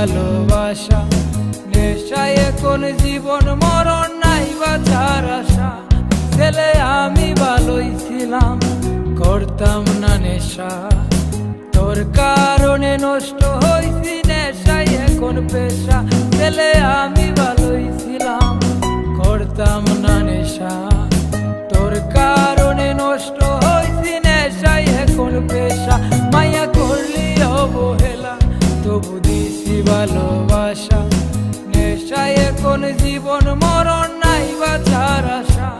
ভালোবাসা, নেশায় এখন জীবন মরণ নাই বাঁচার আশা। ছেলে আমি ভালোই ছিলাম, করতাম না নেশা, তোর কারণে নষ্ট হইছি নেশায় এখন পেশা। ছেলে আমি ভালোই ছিলাম, করতাম না নেশা, তোর কারণে নষ্ট হইছি নেশায় এখন পেশা। মায়া করলি অবহেলা, তবু দিছি ভালোবাসা, নেশায় এখন জীবন মরণ নাই বাঁচার আশা।